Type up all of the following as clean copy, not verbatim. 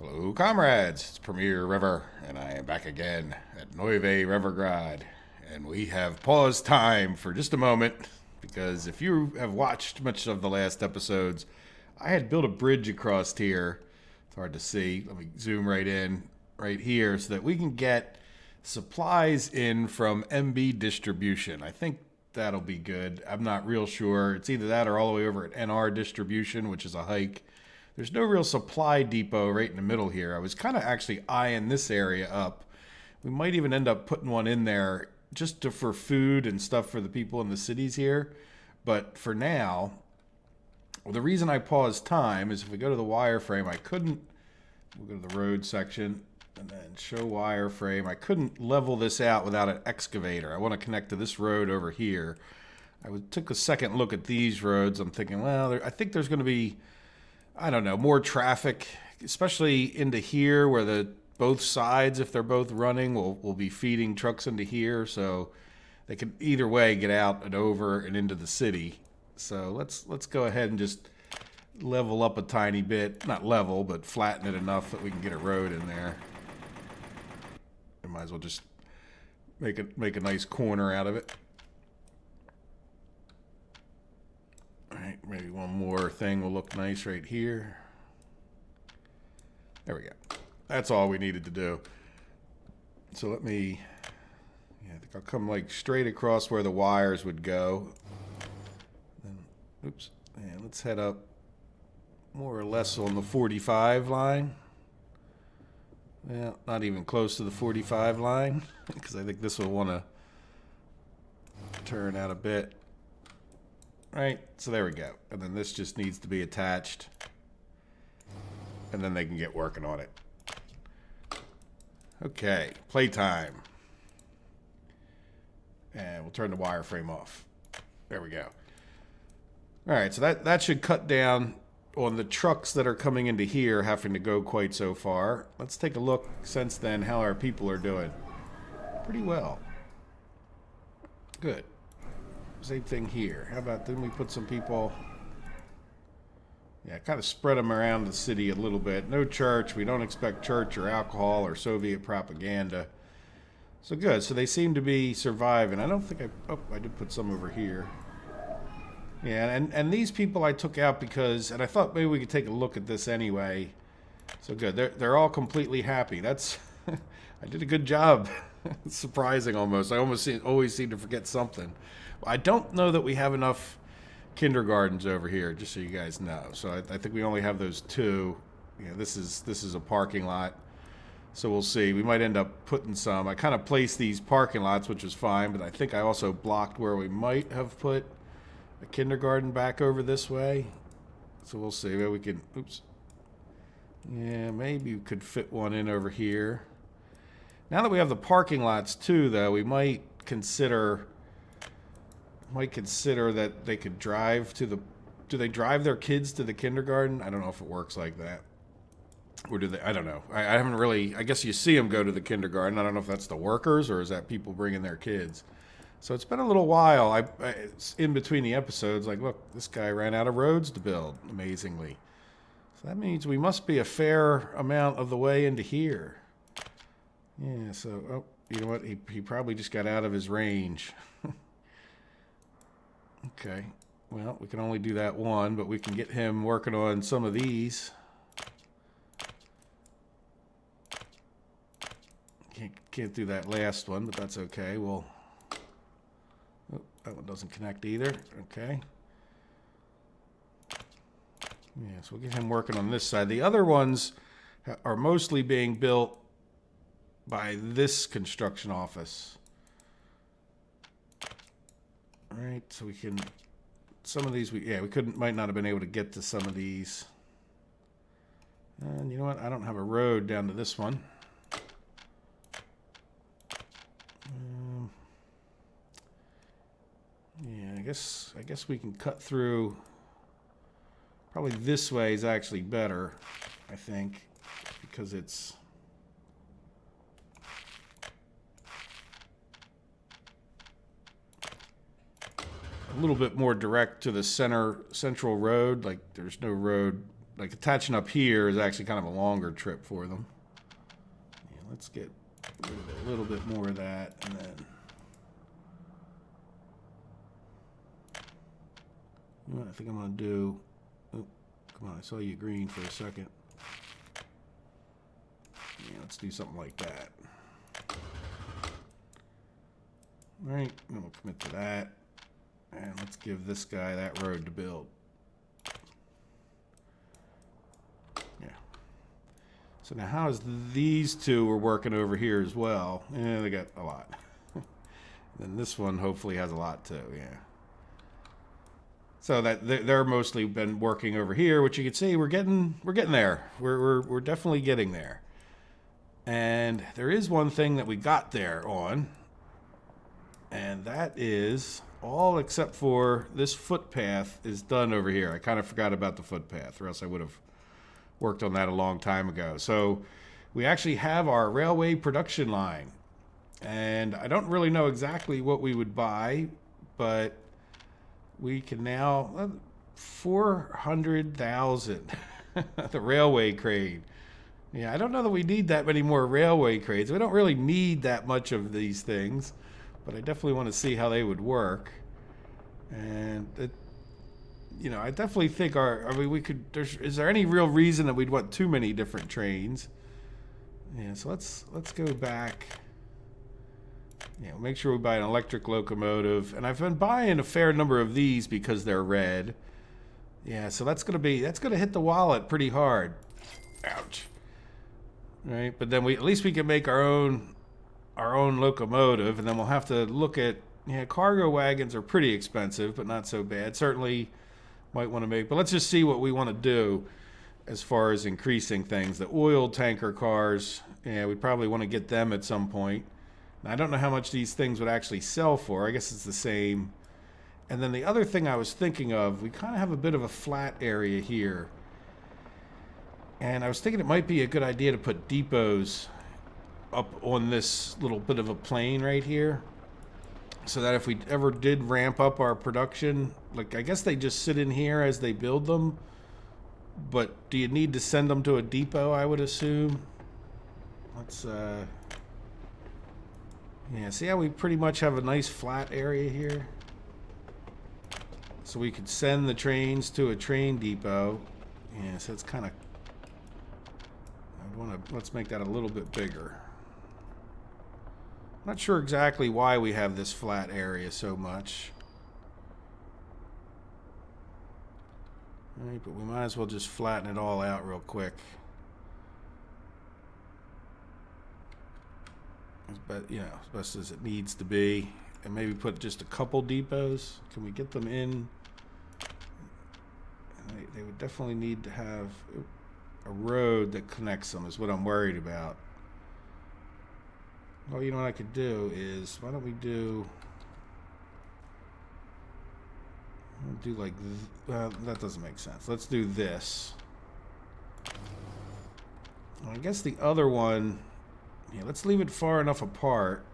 Hello, comrades. It's Premier River, and I am back again at Nueve Rivergrad. And we have paused time for just a moment because if you have watched much of the last episodes, I had built a bridge across here. It's hard to see. Let me zoom right in right here so that we can get supplies in from MB Distribution. I think that'll be good. I'm not real sure. It's either that or all the way over at NR Distribution, which is a hike. There's no real supply depot right in the middle here. I was kind of actually eyeing this area up. We might even end up putting one in there just for food and stuff for the people in the cities here. But for now, well, the reason I paused time is if we go to the wireframe, I couldn't. We'll go to the road section and then show wireframe. I couldn't level this out without an excavator. I want to connect to this road over here. Took a second look at these roads. I'm thinking, well, I think there's going to be, I don't know, more traffic, especially into here where both sides, if they're both running, will be feeding trucks into here. So they can either way get out and over and into the city. So let's go ahead and just level up a tiny bit. Not level, but flatten it enough that we can get a road in there. We might as well just make a nice corner out of it. Alright, maybe one more thing will look nice right here. There we go. That's all we needed to do. So let me, I think I'll come like straight across where the wires would go. Then, oops, and let's head up more or less on the 45 line. Well, not even close to the 45 line, because I think this will want to turn out a bit. Right, so there we go. And then this just needs to be attached. And then they can get working on it. Okay, playtime. And we'll turn the wireframe off. There we go. Alright, so that should cut down on the trucks that are coming into here having to go quite so far. Let's take a look since then how our people are doing. Pretty well. Good. Same thing here. How about then we put some people, kind of spread them around the city a little bit. No church. We don't expect church or alcohol or Soviet propaganda. So good. So they seem to be surviving. I don't think I did put some over here. Yeah, and these people I took out because, and I thought maybe we could take a look at this anyway. So good. They're all completely happy. That's, I did a good job. It's surprising almost. I always seem to forget something. I don't know that we have enough kindergartens over here, just so you guys know. So I think we only have those two. This is a parking lot. So we'll see. We might end up putting some. I kind of placed these parking lots, which was fine, but I think I also blocked where we might have put a kindergarten back over this way. So we'll see. Maybe we can, oops. Yeah, maybe we could fit one in over here. Now that we have the parking lots too, though, we might consider that they could drive to the... Do they drive their kids to the kindergarten? I don't know if it works like that. Or do they... I don't know. I haven't really... I guess you see them go to the kindergarten. I don't know if that's the workers or is that people bringing their kids. So it's been a little while. It's in between the episodes, like, look, this guy ran out of roads to build, amazingly. So that means we must be a fair amount of the way into here. Yeah, so... Oh, you know what? He probably just got out of his range. Okay, well, we can only do that one, but we can get him working on some of these. Can't do that last one, but that's okay. Well, oh, that one doesn't connect either. Okay. Yeah, so we'll get him working on this side. The other ones are mostly being built by this construction office. All right, so we can, some of these, might not have been able to get to some of these. And you know what? I don't have a road down to this one. Yeah, I guess we can cut through. Probably this way is actually better, I think, because it's a little bit more direct to the central road. Like there's no road like attaching up here is actually kind of a longer trip for them. Yeah, let's get rid of a little bit more of that, and then you know what I think I'm gonna do. Oh, come on, I saw you green for a second. Yeah, let's do something like that. All right, I'm gonna commit to that, and let's give this guy that road to build. Yeah. So now, how is these two are working over here as well? Yeah, they got a lot. Then this one hopefully has a lot too. Yeah. So that they're mostly been working over here, which you can see we're getting there. We're definitely getting there. And there is one thing that we got there on, and that is all except for this footpath is done over here. I kind of forgot about the footpath, or else I would have worked on that a long time ago. So we actually have our railway production line, and I don't really know exactly what we would buy, but we can now 400,000 the railway crane. Yeah, I don't know that we need that many more railway cranes. We don't really need that much of these things, but I definitely want to see how they would work. And it, you know, I definitely think we could. Is there any real reason that we'd want too many different trains? Yeah, so let's go back. Yeah, make sure we buy an electric locomotive, and I've been buying a fair number of these because they're red. Yeah, so that's gonna hit the wallet pretty hard. Ouch. Right, but then at least we can make our own locomotive, and then we'll have to look at, yeah, cargo wagons are pretty expensive, but not so bad. Certainly might want to make, but let's just see what we want to do as far as increasing things. The oil tanker cars, yeah, we'd probably want to get them at some point. Now, I don't know how much these things would actually sell for. I guess it's the same. And then the other thing I was thinking of, we kind of have a bit of a flat area here. And I was thinking it might be a good idea to put depots up on this little bit of a plain right here, so that if we ever did ramp up our production, like, I guess they just sit in here as they build them, but do you need to send them to a depot, I would assume? Let's, yeah, see how we pretty much have a nice flat area here? So we could send the trains to a train depot. Yeah, so it's kind of, let's make that a little bit bigger. I'm not sure exactly why we have this flat area so much. All right, but we might as well just flatten it all out real quick. But, you know, as best as it needs to be. And maybe put just a couple depots. Can we get them in? They would definitely need to have a road that connects them, is what I'm worried about. Well, you know what I could do is, why don't we do like, that doesn't make sense. Let's do this. Well, I guess the other one, yeah, let's leave it far enough apart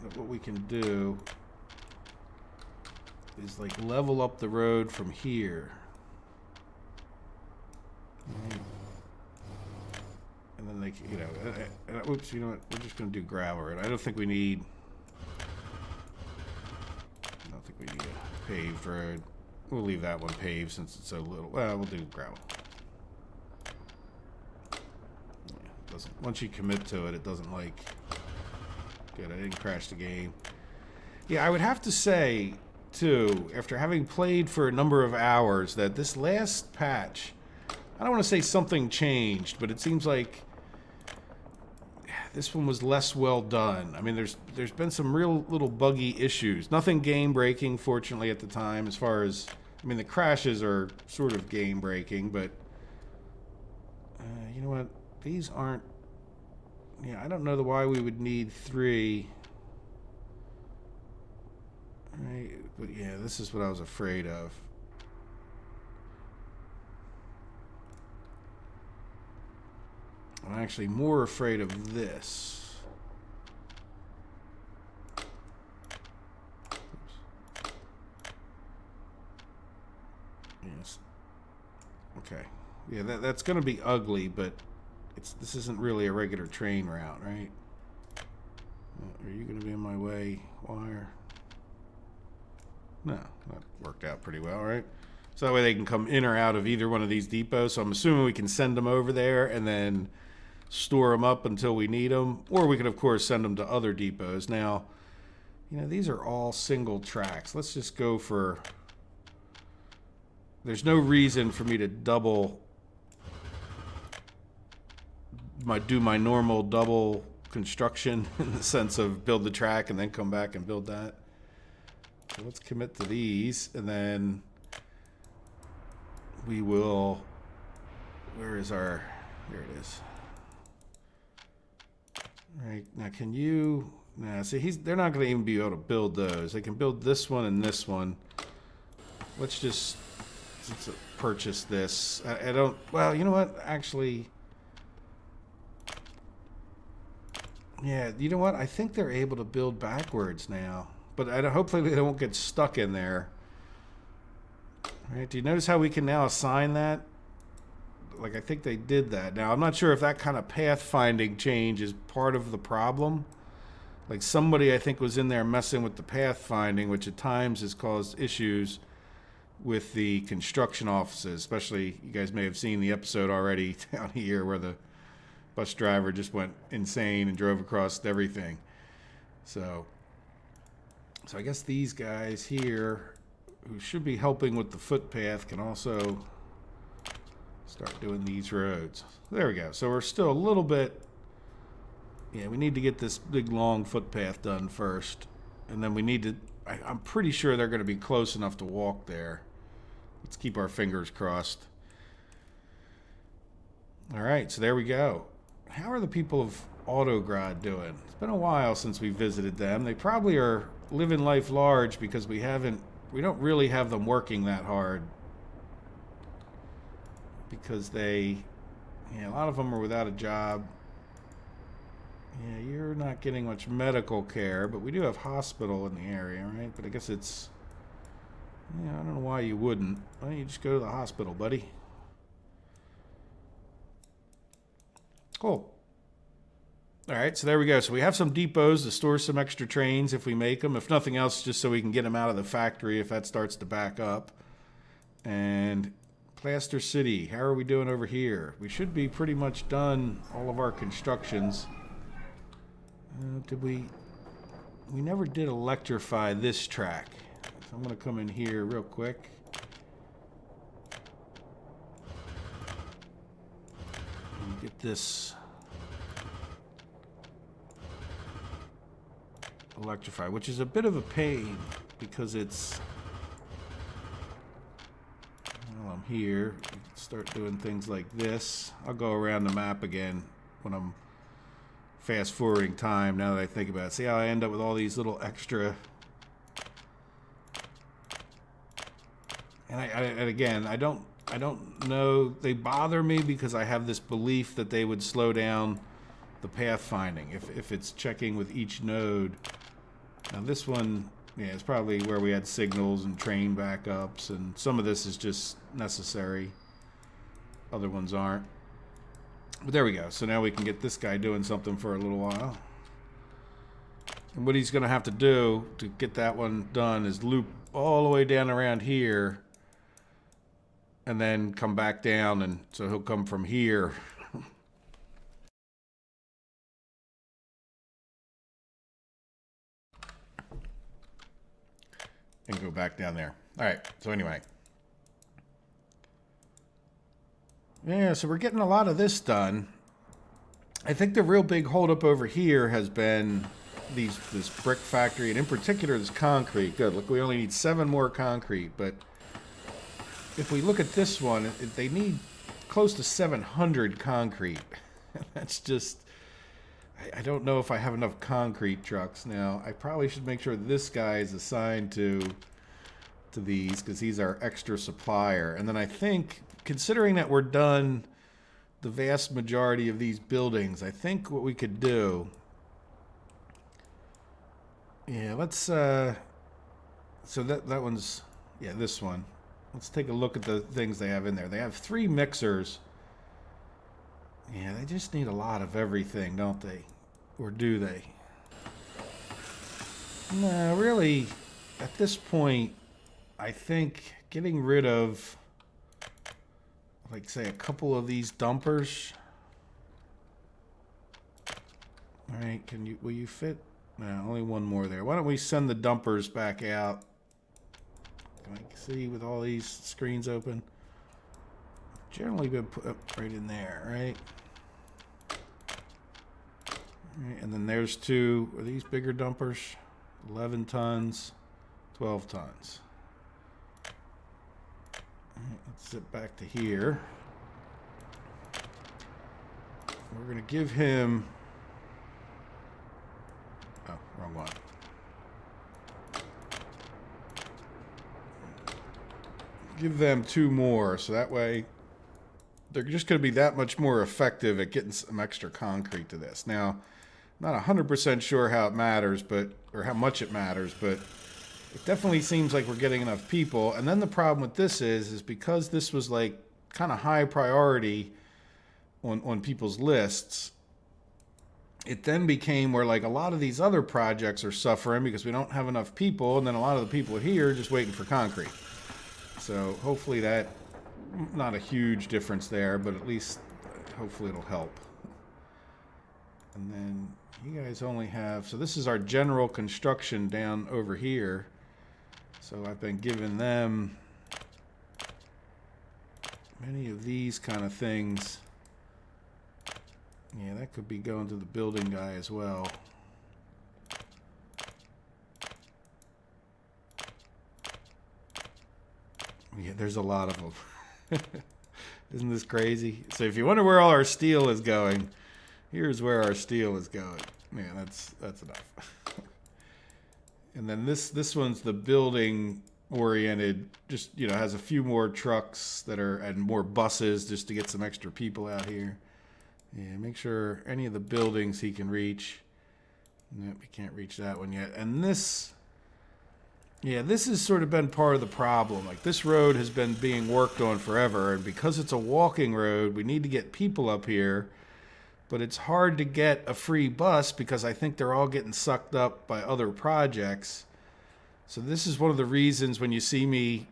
that what we can do is like level up the road from here. And then they, you know, oops, you know what? We're just going to do gravel. I don't think we need a paved road. We'll leave that one paved since it's so little. Well, we'll do gravel. Yeah, once you commit to it, it doesn't like. Good, I didn't crash the game. Yeah, I would have to say, too, after having played for a number of hours, that this last patch, I don't want to say something changed, but it seems like this one was less well done. I mean, there's been some real little buggy issues. Nothing game breaking, fortunately, at the time. As far as, I mean, the crashes are sort of game breaking, but you know what? These aren't. Yeah, I don't know why we would need 3. Right, but yeah, this is what I was afraid of. I'm actually more afraid of this. Oops. Yes. Okay. Yeah, that's going to be ugly, but this isn't really a regular train route, right? Are you going to be in my way, wire? No, that worked out pretty well, right? So that way they can come in or out of either one of these depots. So I'm assuming we can send them over there and then store them up until we need them. Or we could, of course, send them to other depots. Now, these are all single tracks. Let's just go for... There's no reason for me to do my normal double construction in the sense of build the track and then come back and build that. So let's commit to these, and then we will... Where is our... Here it is. All right, now can you... Nah, see, they're not going to even be able to build those. They can build this one and this one. Let's just purchase this. I don't... Well, you know what? Actually... Yeah, you know what? I think they're able to build backwards now. But hopefully they won't get stuck in there. All right, do you notice how we can now assign that? Like, I think they did that. Now, I'm not sure if that kind of pathfinding change is part of the problem. Like, somebody, I think, was in there messing with the pathfinding, which at times has caused issues with the construction offices. Especially, you guys may have seen the episode already down here where the bus driver just went insane and drove across everything. So I guess these guys here, who should be helping with the footpath, can also start doing these roads. There we go. So we're still a little bit... Yeah, we need to get this big, long footpath done first. And then we need to... I'm pretty sure they're going to be close enough to walk there. Let's keep our fingers crossed. All right, so there we go. How are the people of Autograd doing? It's been a while since we visited them. They probably are living life large because we don't really have them working that hard. Because a lot of them are without a job. Yeah, you're not getting much medical care, but we do have hospital in the area, right? But I guess it's... Yeah, I don't know why you wouldn't. Why don't you just go to the hospital, buddy? Cool. All right, so there we go. So we have some depots to store some extra trains if we make them. If nothing else, just so we can get them out of the factory if that starts to back up. And Plaster City, how are we doing over here? We should be pretty much done all of our constructions. We never did electrify this track. So I'm going to come in here real quick. And get this electrified, which is a bit of a pain because it's... While I'm here, we can start doing things like this. I'll go around the map again when I'm fast forwarding time now that I think about it. See how I end up with all these little extra... And again, I don't know. They bother me because I have this belief that they would slow down the pathfinding if it's checking with each node. Now this one, yeah, it's probably where we had signals and train backups, and some of this is just necessary. Other ones aren't. But there we go. So now we can get this guy doing something for a little while. And what he's going to have to do to get that one done is loop all the way down around here and then come back down, and so he'll come from here and go back down there. All right, so anyway. Yeah, so we're getting a lot of this done. I think the real big holdup over here has been this brick factory, and in particular this concrete. Good, look, we only need 7 more concrete, but if we look at this one, they need close to 700 concrete. That's just... I don't know if I have enough concrete trucks. Now, I probably should make sure this guy is assigned to these, because he's our extra supplier. And then I think, considering that we're done the vast majority of these buildings, I think what we could do... Yeah, let's... So that one's... Yeah, this one. let's take a look at the things they have in there. They have 3 mixers. Yeah, they just need a lot of everything, don't they? Or do they? No, really, at this point, I think getting rid of, like, say, a couple of these dumpers. All right, will you fit? No, only one more there. Why don't we send the dumpers back out? Can I see with all these screens open? Generally been put up right in there, right? All right, and then there's 2. Are these bigger dumpers? 11 tons, 12 tons. All right, let's zip back to here. We're going to give him... Oh, wrong one. Give them 2 more, so that way they're just going to be that much more effective at getting some extra concrete to this. Now, I'm not 100% sure how it matters, or how much it matters, but it definitely seems like we're getting enough people. And then the problem with this is because this was like kind of high priority on people's lists, it then became where like a lot of these other projects are suffering because we don't have enough people, and then a lot of the people here are just waiting for concrete. So hopefully that, not a huge difference there, but at least hopefully it'll help. And then you guys only have, so this is our general construction down over here. So I've been giving them many of these kind of things. Yeah, that could be going to the building guy as well. Yeah, there's a lot of them. Isn't this crazy? So if you wonder where all our steel is going, here's where our steel is going. Man, that's enough. And then this one's the building oriented, just, you know, has a few more trucks that are, and more buses just to get some extra people out here. Yeah, make sure any of the buildings he can reach. Nope, we can't reach that one yet. And this, yeah, this has sort of been part of the problem. Like, this road has been being worked on forever, and because it's a walking road, we need to get people up here, but it's hard to get a free bus because I think they're all getting sucked up by other projects. So this is one of the reasons when you see me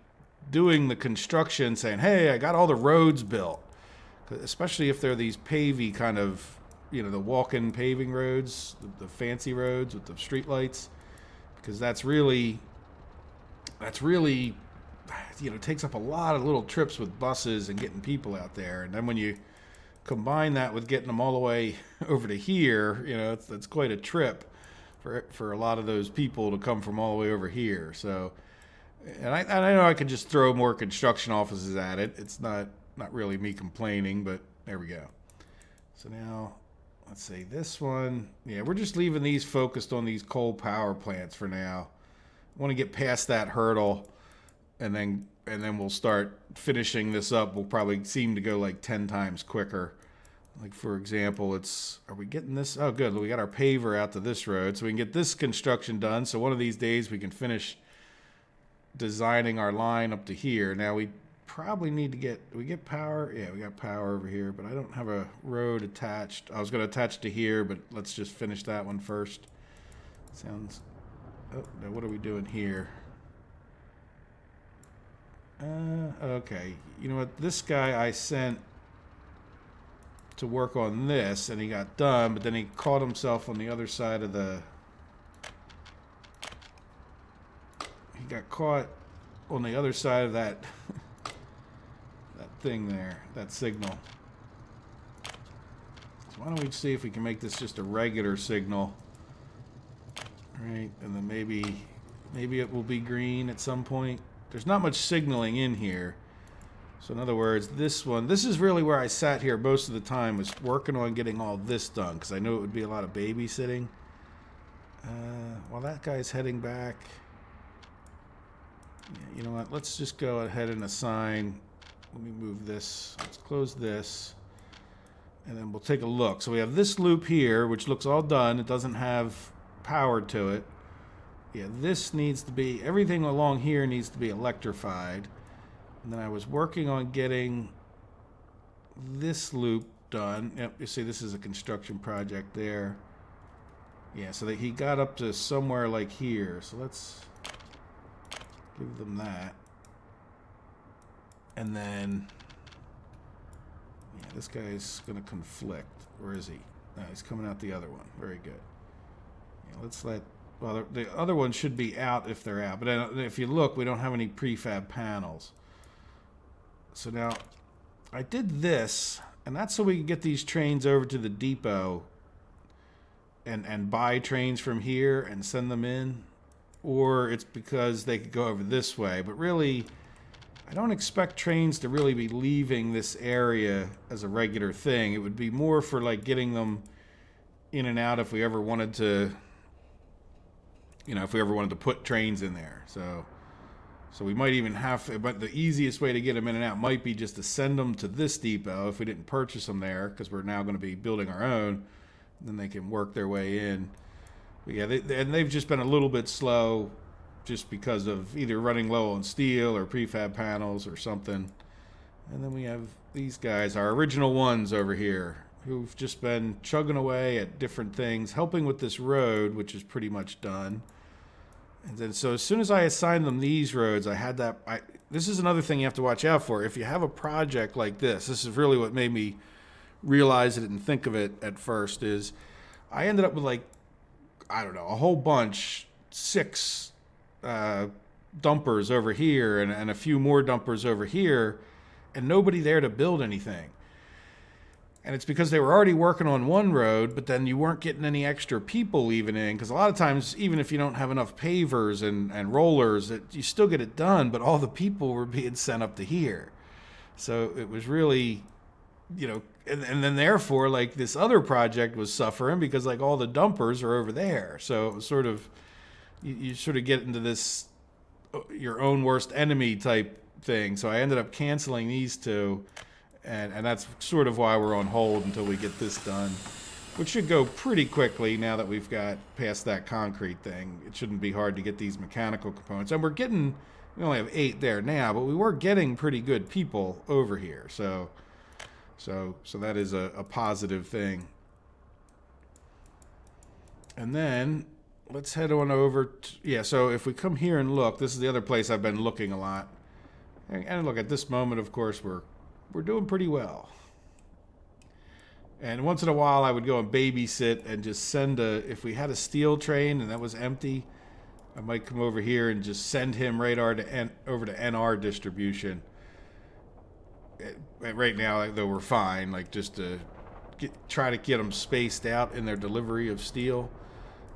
doing the construction saying, hey, I got all the roads built. Especially if they're these pavey kind of, you know, the walk-in paving roads, the fancy roads with the street lights, because that's really, you know, takes up a lot of little trips with buses and getting people out there. And then when you combine that with getting them all the way over to here, you know, that's quite a trip for a lot of those people to come from all the way over here. So, and I know I could just throw more construction offices at it. It's not really me complaining, but there we go. So now, let's see, this one, yeah, we're just leaving these focused on these coal power plants for now. I want to get past that hurdle, and then we'll start finishing this up. We'll probably seem to go like 10 times quicker. Like, for example, are we getting this? Oh, good, we got our paver out to this road, so we can get this construction done. So one of these days we can finish designing our line up to here. Now we probably need to get, do we get power? Yeah, we got power over here, but I don't have a road attached. I was going to attach to here, but let's just finish that one first. Sounds, oh, now what are we doing here? Okay, you know what, this guy I sent to work on this, and he got done, but then he caught himself on the other side of the, he got caught on the other side of that thing there, that signal. So why don't we see if we can make this just a regular signal, right? And then maybe it will be green at some point. There's not much signaling in here. So in other words, this is really where I sat here most of the time, was working on getting all this done, because I knew it would be a lot of babysitting. While that guy's heading back, yeah, you know what, let's just go ahead and assign. Let me move this. Let's close this. And then we'll take a look. So we have this loop here, which looks all done. It doesn't have power to it. Yeah, this needs to be, everything along here needs to be electrified. And then I was working on getting this loop done. Yep, you see this is a construction project there. Yeah, so that he got up to somewhere like here. So let's give them that. And then, yeah, this guy's going to conflict. Where is he? No, he's coming out the other one. Very good. Yeah, let's let, well, the other one should be out if they're out. But if you look, we don't have any prefab panels. So now, I did this, and that's so we can get these trains over to the depot and buy trains from here and send them in. Or it's because they could go over this way. But really, I don't expect trains to really be leaving this area as a regular thing. It would be more for like getting them in and out if we ever wanted to, you know, if we ever wanted to put trains in there. So we might even have, but the easiest way to get them in and out might be just to send them to this depot if we didn't purchase them there, because we're now going to be building our own. Then they can work their way in. But yeah, they've just been a little bit slow just because of either running low on steel or prefab panels or something. And then we have these guys, our original ones over here, who've just been chugging away at different things, helping with this road, which is pretty much done. And then so as soon as I assigned them these roads, I had that. This is another thing you have to watch out for. If you have a project like this is really what made me realize it and think of it at first, is I ended up with like, I don't know, a whole bunch, 6 dumpers over here and a few more dumpers over here, and nobody there to build anything. And it's because they were already working on one road, but then you weren't getting any extra people even in, because a lot of times, even if you don't have enough pavers and rollers, you still get it done, but all the people were being sent up to here. So it was really, you know, and then therefore, like, this other project was suffering because, like, all the dumpers are over there. So it was sort of, you sort of get into this your own worst enemy type thing. So I ended up canceling these 2, and that's sort of why we're on hold until we get this done, which should go pretty quickly now that we've got past that concrete thing. It shouldn't be hard to get these mechanical components. And we only have 8 there now, but we were getting pretty good people over here. So that is a positive thing. And then let's head on over to, yeah, so if we come here and look, this is the other place I've been looking a lot. And look, at this moment, of course, we're doing pretty well. And once in a while, I would go and babysit and just send if we had a steel train and that was empty, I might come over here and just send him right over to NR distribution. Right now, though, we're fine, like, just to try to get them spaced out in their delivery of steel,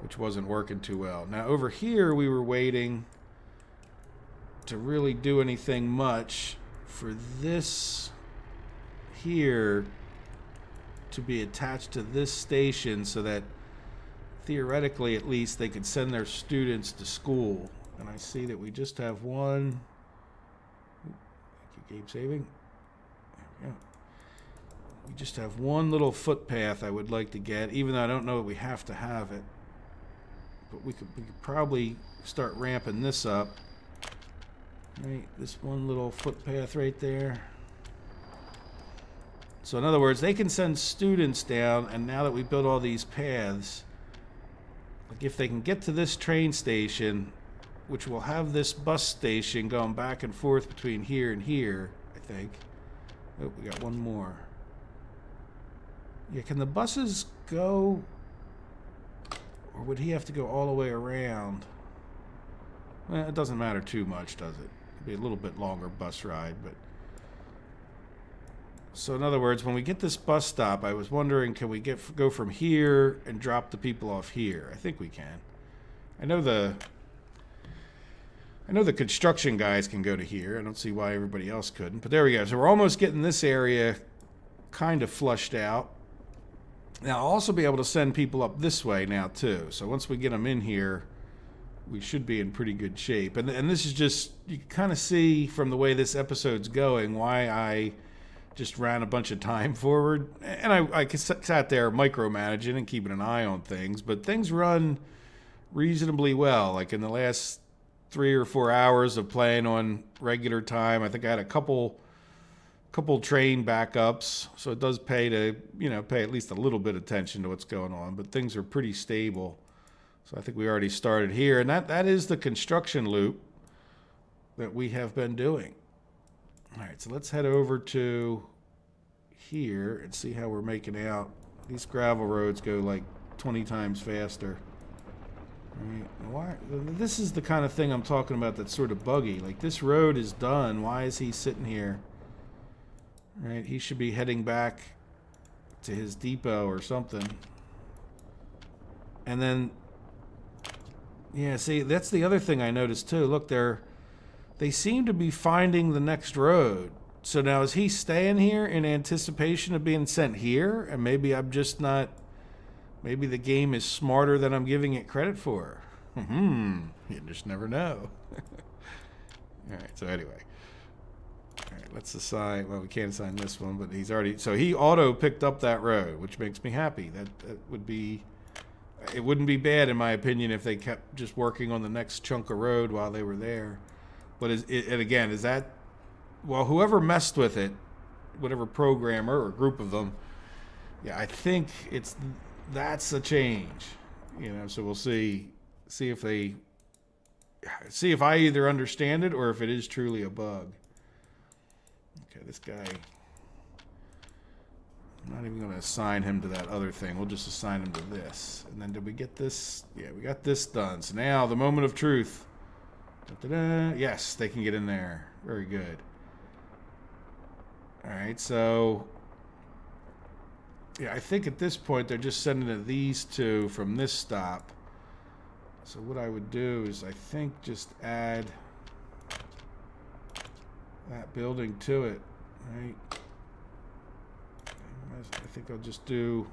which wasn't working too well. Now, over here, we were waiting to really do anything much for this here to be attached to this station so that theoretically, at least, they could send their students to school. And I see that we just have one. Thank you, Gabe Saving. Yeah. We just have one little footpath I would like to get, even though I don't know that we have to have it. But we could probably start ramping this up. Right, this one little footpath right there. So in other words, they can send students down, and now that we built all these paths, like if they can get to this train station, which will have this bus station going back and forth between here and here, I think. Oh, we got one more. Yeah, can the buses go, or would he have to go all the way around? Well, it doesn't matter too much, does it? It'd be a little bit longer bus ride, but... So in other words, when we get this bus stop, I was wondering, can we go from here and drop the people off here? I think we can. I know the construction guys can go to here. I don't see why everybody else couldn't, but there we go. So we're almost getting this area kind of flushed out. Now, I'll also be able to send people up this way now, too. So once we get them in here, we should be in pretty good shape. And this is just, you can kind of see from the way this episode's going why I just ran a bunch of time forward. And I sat there micromanaging and keeping an eye on things. But things run reasonably well. Like in the last 3 or 4 hours of playing on regular time. I think I had a couple train backups, so it does pay to, pay at least a little bit of attention to what's going on, but things are pretty stable. So I think we already started here, and that is the construction loop that we have been doing. All right, so let's head over to here and see how we're making out. These gravel roads go like 20 times faster. Right. Why? This is the kind of thing I'm talking about that's sort of buggy. Like, this road is done. Why is he sitting here? Right, he should be heading back to his depot or something. And then, yeah, see, that's the other thing I noticed too. Look, they seem to be finding the next road. So now is he staying here in anticipation of being sent here? And maybe I'm just not... Maybe the game is smarter than I'm giving it credit for. You just never know. All right, so anyway. All right, let's assign... Well, we can't assign this one, but he's already... So he auto picked up that road, which makes me happy. That would be... It wouldn't be bad, in my opinion, if they kept just working on the next chunk of road while they were there. But and again, is that... Well, whoever messed with it, whatever programmer or group of them, yeah, I think that's a change. So we'll see if I either understand it or if it is truly a bug. Okay, this guy... I'm not even going to assign him to that other thing. We'll just assign him to this. And then did we get this? Yeah, we got this done. So now, the moment of truth. Da-da-da. Yes, they can get in there. Very good. All right, so... Yeah, I think at this point, they're just sending these two from this stop. So what I would do is, I think, just add that building to it, right? I think I'll just do...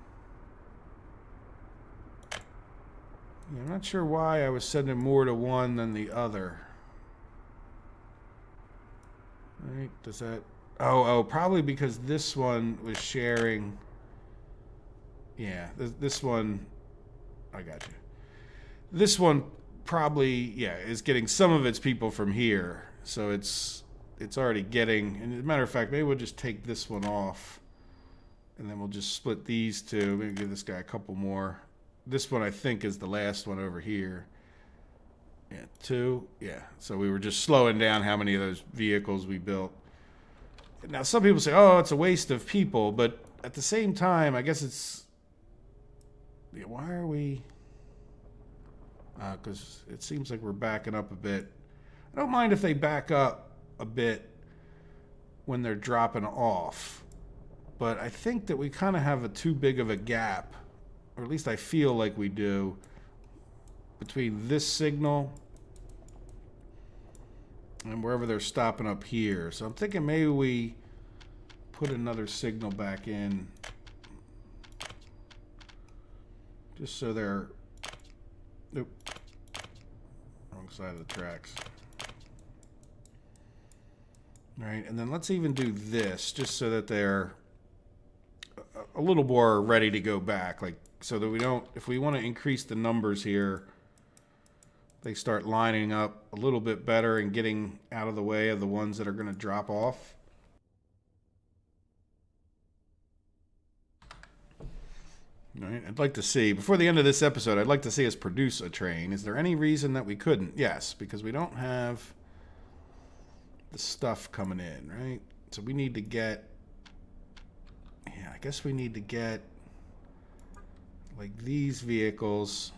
Yeah, I'm not sure why I was sending more to one than the other. Right? Does that... Oh, probably because this one was sharing... Yeah, this one... I got you. This one probably, yeah, is getting some of its people from here. So it's already getting... And as a matter of fact, maybe we'll just take this one off. And then we'll just split these two. Maybe give this guy a couple more. This one, I think, is the last one over here. Yeah, 2. Yeah, so we were just slowing down how many of those vehicles we built. Now, some people say, oh, it's a waste of people. But at the same time, I guess it's... Yeah, why are we... Because it seems like we're backing up a bit. I don't mind if they back up a bit when they're dropping off. But I think that we kind of have too big of a gap, or at least I feel like we do, between this signal and wherever they're stopping up here. So I'm thinking maybe we put another signal back in just so they're... Nope. Wrong side of the tracks. All right, and then let's even do this just so that they're a little more ready to go back, like so that we don't, if we want to increase the numbers here, they start lining up a little bit better and getting out of the way of the ones that are going to drop off. All right, I'd like to see, before the end of this episode, I'd like to see us produce a train. Is there any reason that we couldn't? Yes, because we don't have the stuff coming in, right? So we need to get... Yeah, I guess we need to get like these vehicles.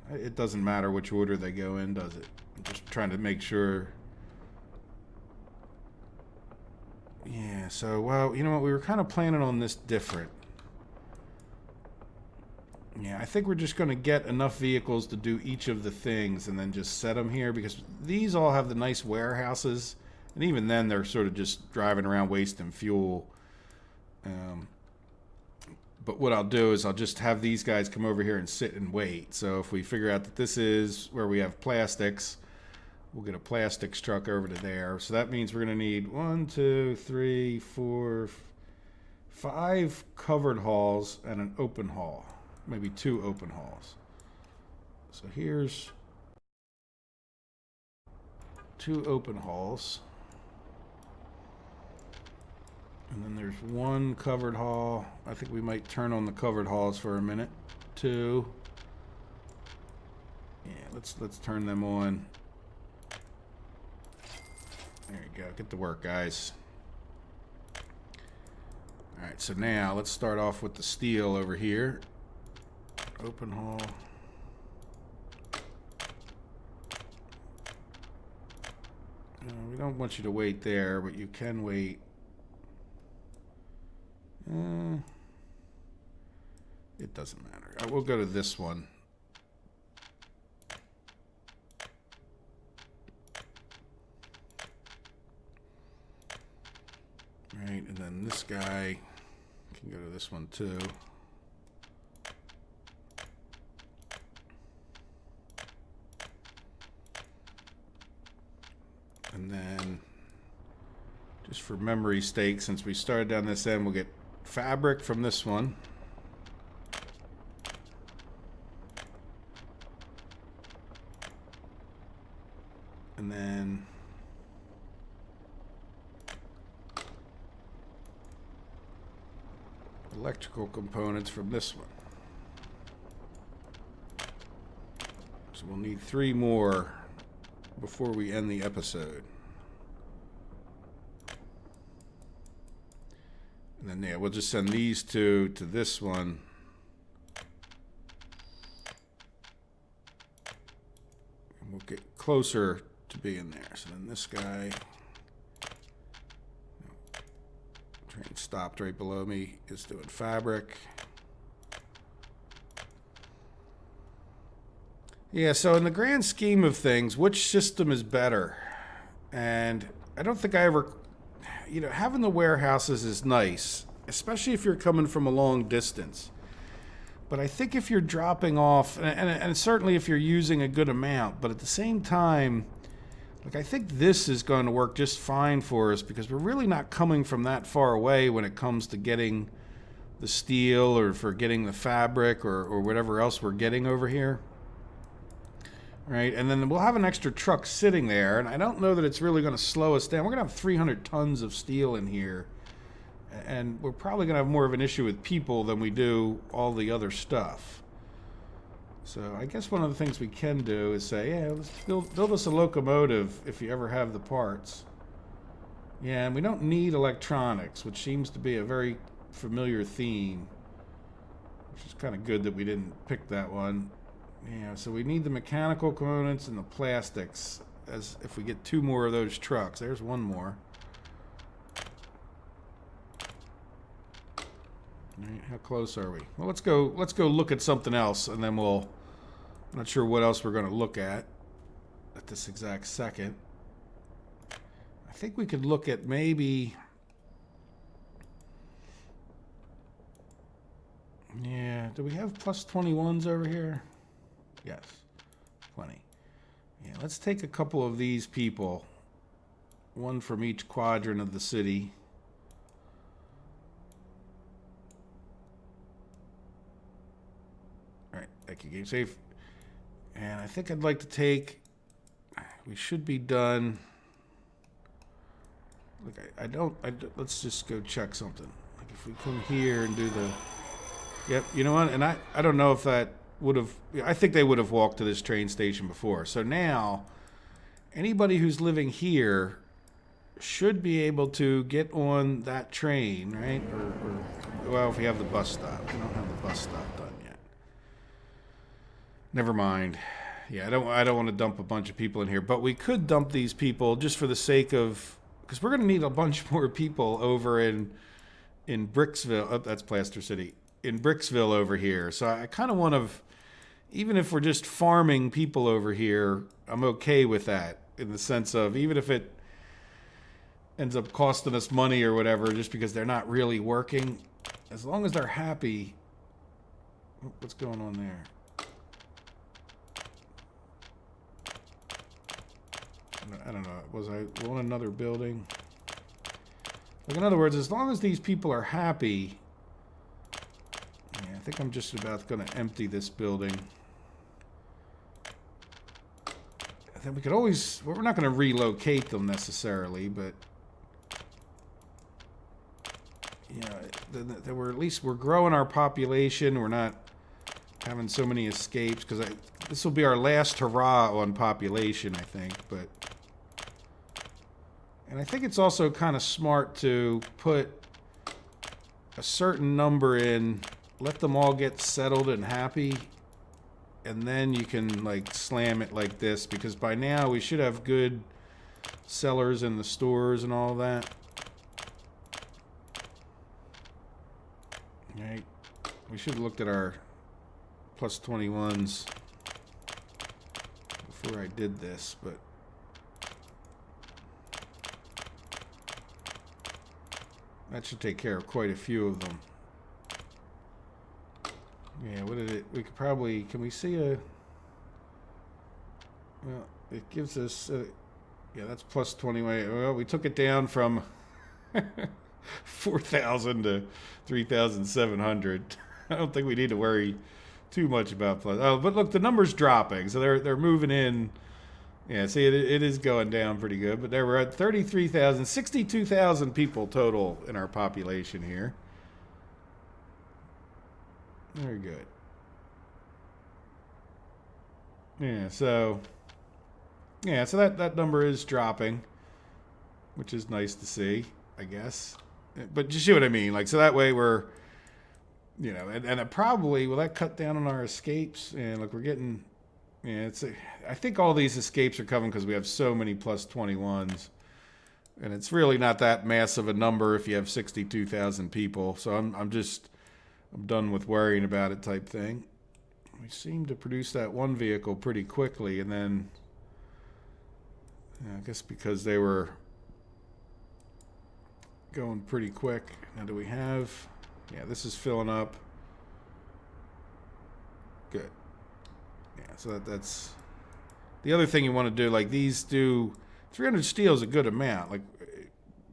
It doesn't matter which order they go in, does it? I'm just trying to make sure. Yeah, so, well, you know what? We were kind of planning on this different. Yeah, I think we're just going to get enough vehicles to do each of the things and then just set them here, because these all have the nice warehouses. And even then, they're sort of just driving around wasting fuel. But what I'll do is I'll just have these guys come over here and sit and wait. So if we figure out that this is where we have plastics, we'll get a plastics truck over to there. So that means we're going to need 1, 2, 3, 4, 5 covered halls and an open haul. maybe 2 open halls. So here's 2 open halls. And then there's 1 covered hall. I think we might turn on the covered halls for a minute. 2. Yeah, let's turn them on. There you go. Get to work, guys. Alright, so now let's start off with the steel over here. Open hall. We don't want you to wait there, but you can wait. It doesn't matter. We'll go to this one. Right, and then this guy can go to this one too. And then, just for memory's sake, since we started down this end, we'll get fabric from this one. And then electrical components from this one. So we'll need 3 more before we end the episode. And then, yeah, we'll just send these 2 to this one. And we'll get closer to being there. So then this guy, train stopped right below me, is doing fabric. Yeah, so in the grand scheme of things, which system is better? And I don't think I ever, you know, having the warehouses is nice, especially if you're coming from a long distance. But I think if you're dropping off, and certainly if you're using a good amount, but at the same time, like, I think this is going to work just fine for us because we're really not coming from that far away when it comes to getting the steel or for getting the fabric or whatever else we're getting over here. Right, and then we'll have an extra truck sitting there, and I don't know that it's really going to slow us down. We're going to have 300 tons of steel in here, and we're probably going to have more of an issue with people than we do all the other stuff. So I guess one of the things we can do is say, yeah, let's build us a locomotive if you ever have the parts. Yeah, and we don't need electronics, which seems to be a very familiar theme, which is kind of good that we didn't pick that one. Yeah, so we need the mechanical components and the plastics as if we get 2 more of those trucks. There's 1 more. All right, how close are we? Well, let's go look at something else, and then we'll. I'm not sure what else we're going to look at this exact second. I think we could look at maybe. Yeah, do we have plus 21s over here? Yes, plenty. Yeah, let's take a couple of these people, 1 from each quadrant of the city. All right, thank you, Game Safe. And I think I'd like to take. We should be done. Look, let's just go check something. Like if we come here and do the. Yep, you know what? And I don't know if that would have. I think they would have walked to this train station before. So now, anybody who's living here should be able to get on that train, right? Or well, if we have the bus stop. We don't have the bus stop done yet. Never mind. Yeah, I don't want to dump a bunch of people in here, but we could dump these people just for the sake of, because we're going to need a bunch more people over in Bricksville. Oh, that's Plaster City. In Bricksville over here. So I kind of want to, even if we're just farming people over here, I'm okay with that in the sense of even if it ends up costing us money or whatever, just because they're not really working, as long as they're happy. What's going on there? I don't know. Was I on another building? Like, in other words, as long as these people are happy. Yeah, I think I'm just about going to empty this building. And then we could always... Well, we're not going to relocate them necessarily, but... Yeah, we're at least we're growing our population. We're not having so many escapes, because this will be our last hurrah on population, I think. But... And I think it's also kind of smart to put a certain number in, let them all get settled and happy, and then you can like slam it like this, because by now we should have good sellers in the stores and all that. Right? We should have looked at our plus 21s before I did this, but that should take care of quite a few of them. Yeah, what did it... We could probably... Can we see a... Well, it gives us... yeah, that's plus 21. Well, we took it down from 4,000 to 3,700. I don't think we need to worry too much about plus... Oh, but look, the number's dropping. So they're moving in... Yeah, see, it is going down pretty good, but there we're at 33,000, 62,000 people total in our population here. Very good. Yeah, so that number is dropping, which is nice to see, I guess. But you see what I mean? Like, so that way we're, you know, and it probably, will that cut down on our escapes? And look, we're getting... Yeah, I think all these escapes are coming because we have so many plus 21s. And it's really not that massive a number if you have 62,000 people. So I'm done with worrying about it type thing. We seem to produce that one vehicle pretty quickly, and then I guess because they were going pretty quick. Now do we have... Yeah, this is filling up. Good. Yeah, so that's the other thing you want to do. Like these do 300 steel is a good amount, like,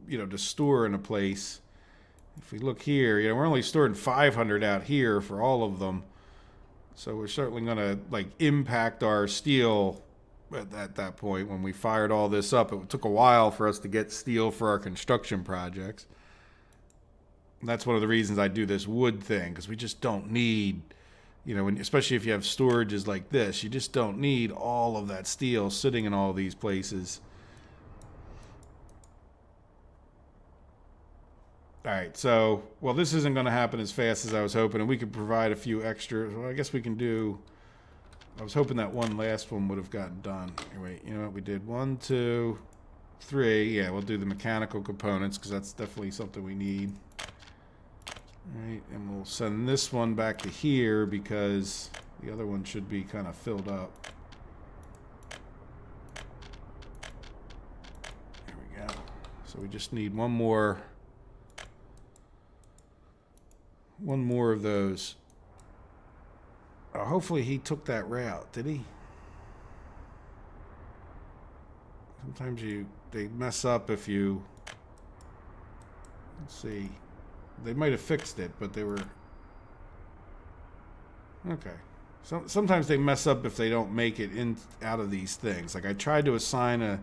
you know, to store in a place. If we look here, you know, we're only storing 500 out here for all of them, so we're certainly going to like impact our steel at that point. When we fired all this up, it took a while for us to get steel for our construction projects. And that's one of the reasons I do this wood thing, because we just don't need... You know, especially if you have storages like this, you just don't need all of that steel sitting in all these places. All right, so, well, this isn't going to happen as fast as I was hoping, and we could provide a few extra. Well, I guess we can do... I was hoping that one last one would have gotten done. Here, wait, you know what? We did 1, 2, 3. Yeah, we'll do the mechanical components, because that's definitely something we need. All right, and we'll send this one back to here because the other one should be kind of filled up. There we go. So we just need one more of those. Oh, hopefully he took that route. Did he? Sometimes they mess up if you... Let's see. They might have fixed it, but they were... Okay. Sometimes they mess up if they don't make it out of these things. Like I tried to assign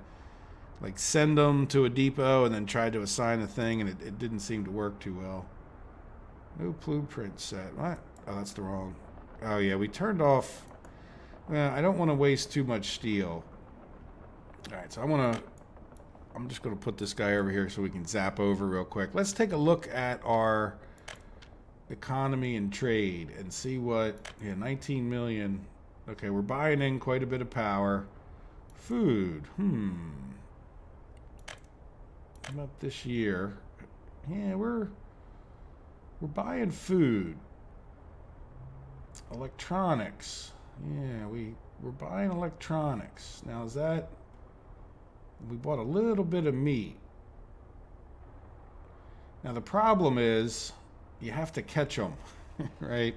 like send them to a depot and then tried to assign a thing, and it didn't seem to work too well. No blueprint set. What? Oh, that's the wrong... Oh yeah, we turned off... Well, I don't want to waste too much steel. Alright, so I'm just going to put this guy over here so we can zap over real quick. Let's take a look at our economy and trade and see what... Yeah, 19 million. Okay, we're buying in quite a bit of power. Food. How about this year? Yeah, we're buying food. Electronics. Yeah, we're buying electronics. Now, is that... We bought a little bit of meat. Now the problem is you have to catch them, right?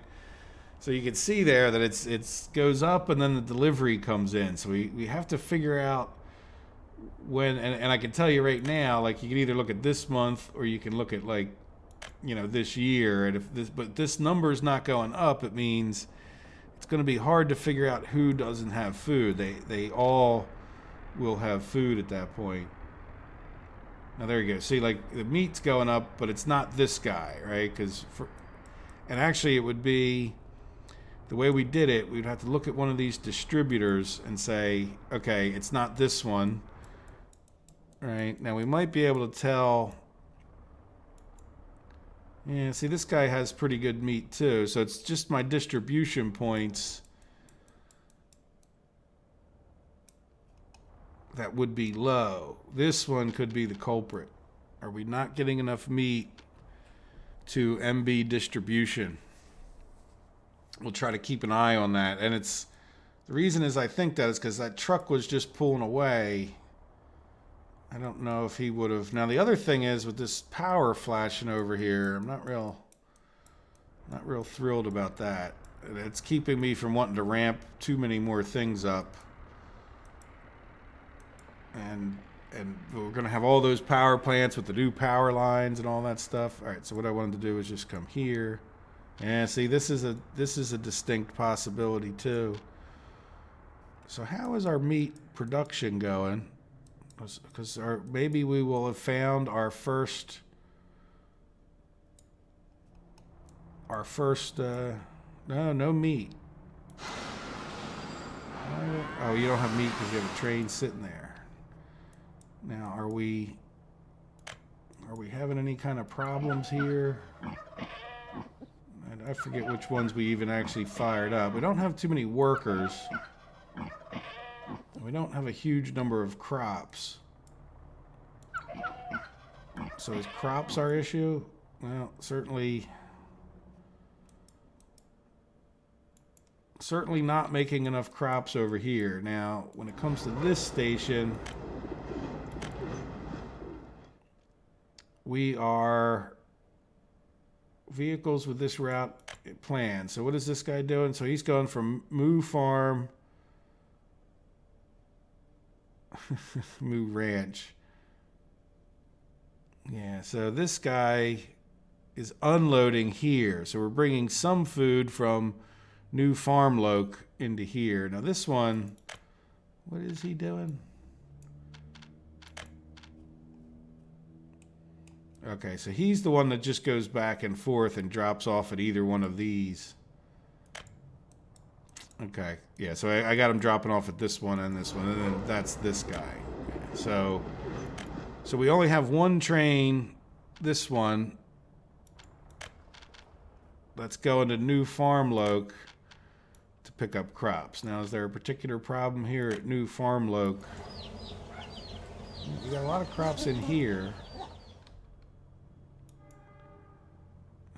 So you can see there that it's goes up and then the delivery comes in. So we have to figure out when, and I can tell you right now, like you can either look at this month or you can look at like, you know, this year. And but this number is not going up, it means it's going to be hard to figure out who doesn't have food. They all will have food at that point. Now there you go. See, like the meat's going up, but it's not this guy, right? And actually, it would be the way we did it. We'd have to look at one of these distributors and say, okay, it's not this one, right? Now we might be able to tell. Yeah, see, this guy has pretty good meat too, so it's just my distribution points that would be low. This one could be the culprit. Are we not getting enough meat to MB distribution? We'll try to keep an eye on that. And it's the reason is I think that is because that truck was just pulling away. I don't know if he would have. Now the other thing is with this power flashing over here, I'm not real thrilled about that. It's keeping me from wanting to ramp too many more things up. And we're going to have all those power plants with the new power lines and all that stuff. All right, so what I wanted to do is just come here. And see, this is a distinct possibility too. So how is our meat production going? Because maybe we will have found our first no meat. Oh, you don't have meat because you have a train sitting there. Now, are we having any kind of problems here? I forget which ones we even actually fired up. We don't have too many workers. We don't have a huge number of crops. So is crops our issue? Well, certainly not making enough crops over here. Now, when it comes to this station, we are vehicles with this route planned. So what is this guy doing? So he's going from Moo Farm, Moo Ranch. Yeah, so this guy is unloading here. So we're bringing some food from New Farm Loc into here. Now this one, what is he doing? Okay, so he's the one that just goes back and forth and drops off at either one of these. Okay, yeah, so I got him dropping off at this one and this one, and then that's this guy. So we only have one train, this one, that's going to New Farm Loc to pick up crops. Now, is there a particular problem here at New Farm Loc? We got a lot of crops in here.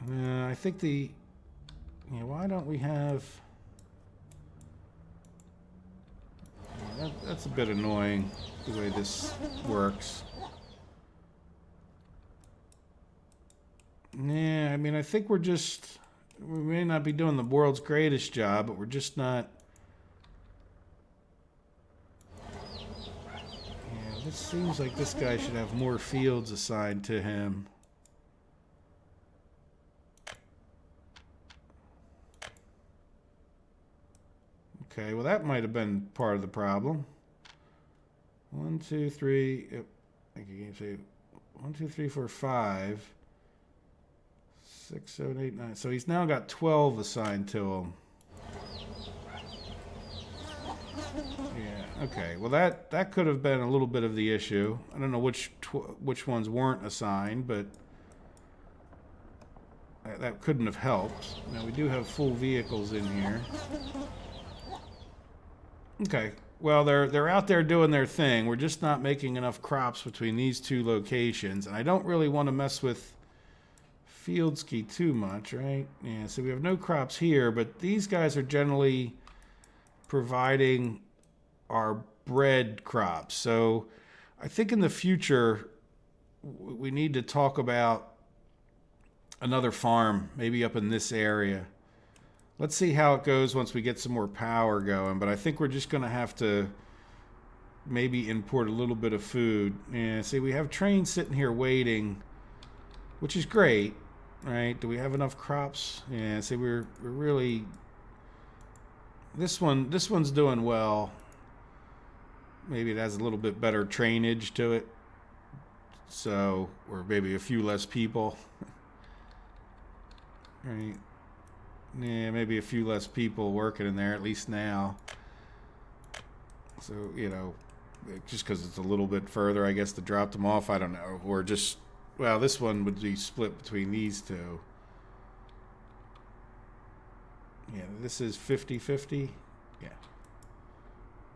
I think why don't we have... That's a bit annoying, the way this works. Yeah, I mean, I think we may not be doing the world's greatest job, but we're just not... Yeah, this seems like this guy should have more fields assigned to him. Okay, well that might have been part of the problem. 1, 2, 3. I think you can say 1, 2, 3, 4, 5, 6, 7, 8, 9. So he's now got 12 assigned to him. Yeah. Okay. Well, that could have been a little bit of the issue. I don't know which ones weren't assigned, but that couldn't have helped. Now we do have full vehicles in here. Okay, well, they're out there doing their thing. We're just not making enough crops between these two locations. And I don't really want to mess with Fieldski too much, right? Yeah, so we have no crops here, but these guys are generally providing our bread crops. So I think in the future, we need to talk about another farm, maybe up in this area. Let's see how it goes once we get some more power going, but I think we're just going to have to maybe import a little bit of food. Yeah, see, we have trains sitting here waiting, which is great. right? Do we have enough crops? Yeah, see, we're really... This one's doing well. Maybe it has a little bit better trainage to it. So, or maybe a few less people. Right? Yeah, maybe a few less people working in there, at least now. So, you know, just because it's a little bit further, I guess, to drop them off, I don't know. Or just, well, this one would be split between these two. Yeah, this is 50-50. Yeah.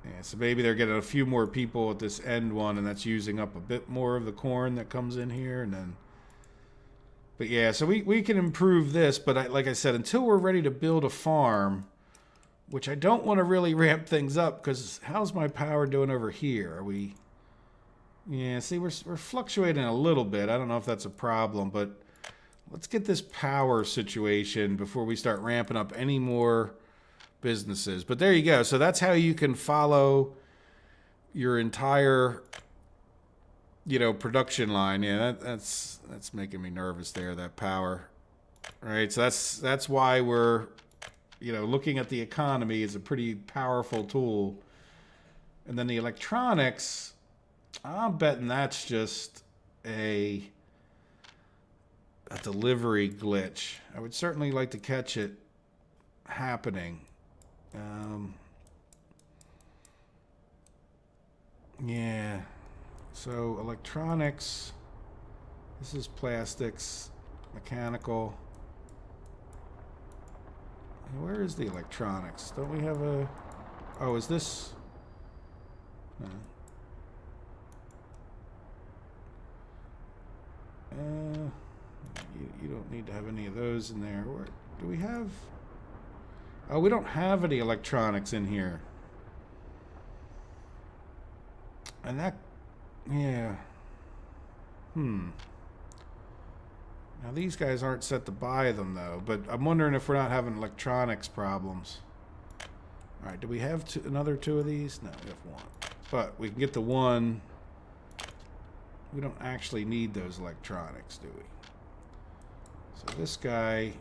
Yeah, so maybe they're getting a few more people at this end one, and that's using up a bit more of the corn that comes in here, and then... But yeah, so we can improve this, but like I said, until we're ready to build a farm, which I don't want to really ramp things up, because how's my power doing over here? Are we... Yeah, see, we're fluctuating a little bit. I don't know if that's a problem, but let's get this power situation before we start ramping up any more businesses. But there you go. So that's how you can follow your entire... you know, production line. Yeah, that's making me nervous there, that power. All right, so that's why we're, you know, looking at the economy is a pretty powerful tool. And then the electronics, I'm betting that's just a delivery glitch. I would certainly like to catch it happening. Yeah. So electronics, this is plastics, mechanical. Where is the electronics? Don't we have a... Oh, is this... No. You don't need to have any of those in there. Or do we have... Oh, we don't have any electronics in here. And that... Yeah. Now these guys aren't set to buy them though, but I'm wondering if we're not having electronics problems. All right, do we have another two of these? No, we have one. But we can get the one. We don't actually need those electronics, do we? So this guy,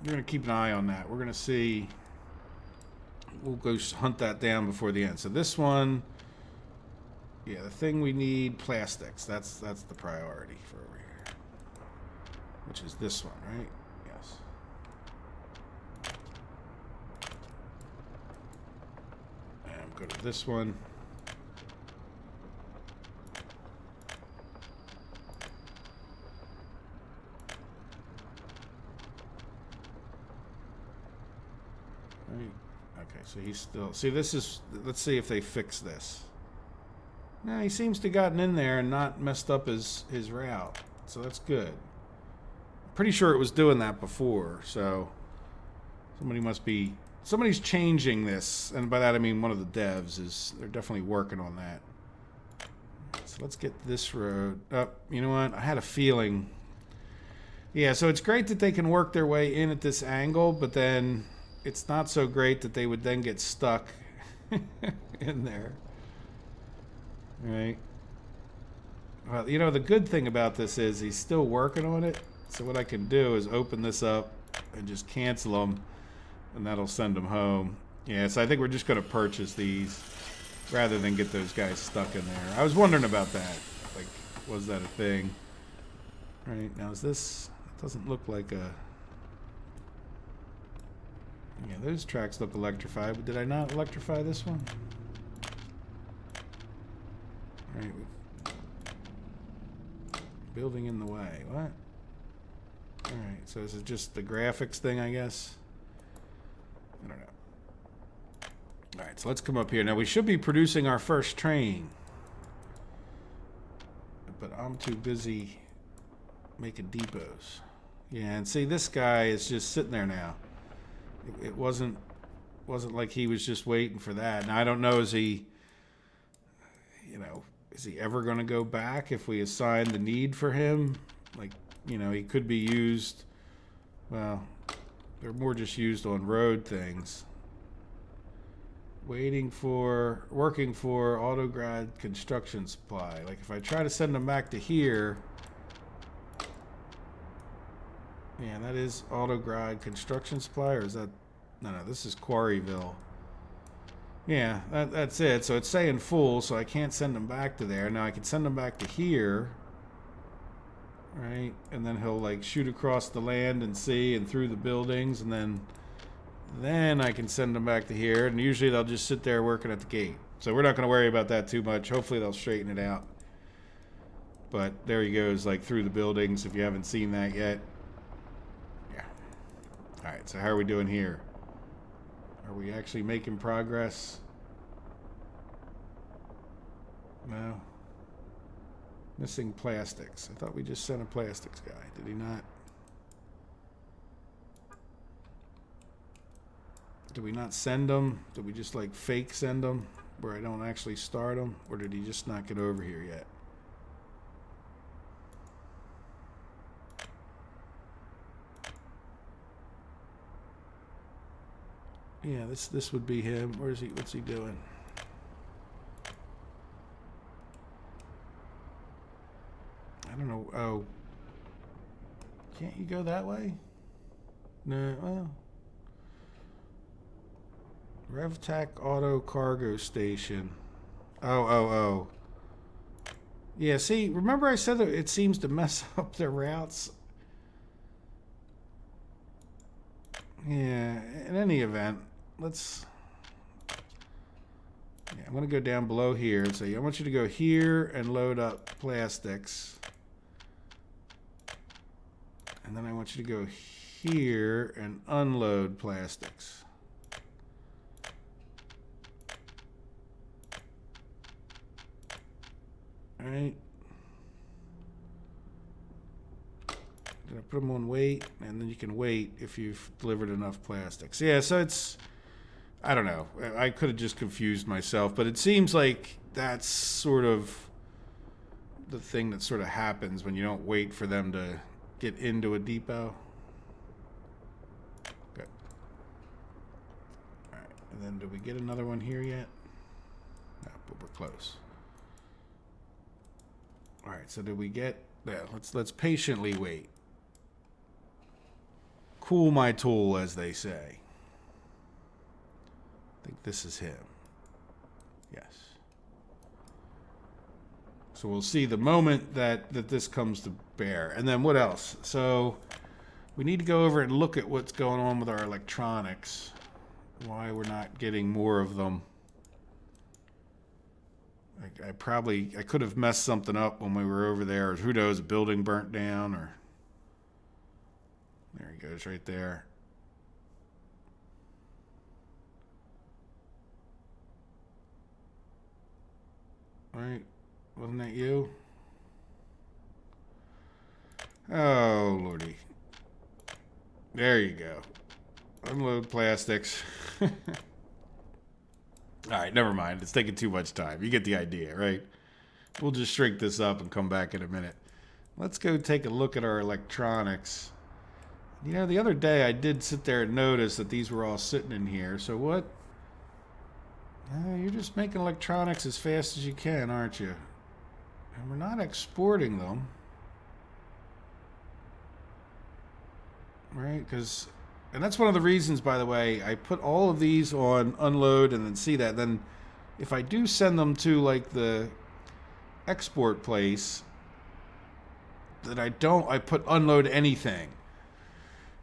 we're going to keep an eye on that. We're going to see. We'll go hunt that down before the end. So this one... Yeah, the thing we need, plastics. That's the priority for over here. Which is this one, right? Yes. And go to this one. Right. Okay, so he's still... See, this is... Let's see if they fix this. No, he seems to have gotten in there and not messed up his route. So that's good. Pretty sure it was doing that before, so somebody's changing this, and by that I mean one of the devs they're definitely working on that. So let's get this road up. You know what? I had a feeling. Yeah, so it's great that they can work their way in at this angle, but then it's not so great that they would then get stuck in there. Right. Well, you know, the good thing about this is he's still working on it. So what I can do is open this up and just cancel them, and that'll send them home. Yeah, so I think we're just going to purchase these rather than get those guys stuck in there. I was wondering about that. Like, was that a thing? Right, now is this... It doesn't look like a... Yeah, those tracks look electrified, but did I not electrify this one? Right, building in the way. What? Alright, so is it just the graphics thing, I guess? I don't know. Alright, so let's come up here. Now, we should be producing our first train. But I'm too busy making depots. Yeah, and see, this guy is just sitting there now. It wasn't like he was just waiting for that. Now, I don't know, is he... You know... Is he ever going to go back if we assign the need for him? Like, you know, he could be used... Well, they're more just used on road things. Working for Autograd Construction Supply. Like, if I try to send them back to here... Yeah, that is Autograd Construction Supply, or is that... No, this is Quarryville. Yeah, that's it. So it's saying full, so I can't send them back to there. Now I can send them back to here. Right? And then he'll like shoot across the land and see and through the buildings, and then I can send them back to here. And usually they'll just sit there working at the gate. So we're not going to worry about that too much. Hopefully they'll straighten it out. But there he goes, like through the buildings, if you haven't seen that yet. Yeah. Alright, so how are we doing here? Are we actually making progress? No. Missing plastics. I thought we just sent a plastics guy. Did he not? Did we not send them? Did we just like fake send them where I don't actually start them? Or did he just not get over here yet? Yeah, this would be him. Where is he? What's he doing? I don't know. Oh. Can't you go that way? No, well. RevTac Auto Cargo Station. Oh. Yeah, see, remember I said that it seems to mess up the routes? Yeah, in any event, let's... Yeah, I'm going to go down below here and say, I want you to go here and load up plastics. And then I want you to go here and unload plastics. All right. Did I put them on wait? And then you can wait if you've delivered enough plastics. Yeah, so it's... I don't know. I could have just confused myself, but it seems like that's sort of the thing that sort of happens when you don't wait for them to get into a depot. Good. All right. And then did we get another one here yet? No, but we're close. All right. So did we get... Yeah, let's patiently wait. Cool my tool, as they say. I think this is him. Yes. So we'll see the moment that this comes to bear. And then what else? So we need to go over and look at what's going on with our electronics. Why we're not getting more of them. I could have messed something up when we were over there. Or who knows, a building burnt down or... There he goes right there. Right? Wasn't that you? Oh, Lordy. There you go. Unload plastics. All right, never mind. It's taking too much time. You get the idea, right? We'll just shrink this up and come back in a minute. Let's go take a look at our electronics. You know, the other day I did sit there and notice that these were all sitting in here. So what? You're just making electronics as fast as you can, aren't you? And we're not exporting them. Right? And that's one of the reasons, by the way, I put all of these on unload and then see that. Then if I do send them to like the export place, that I put unload anything.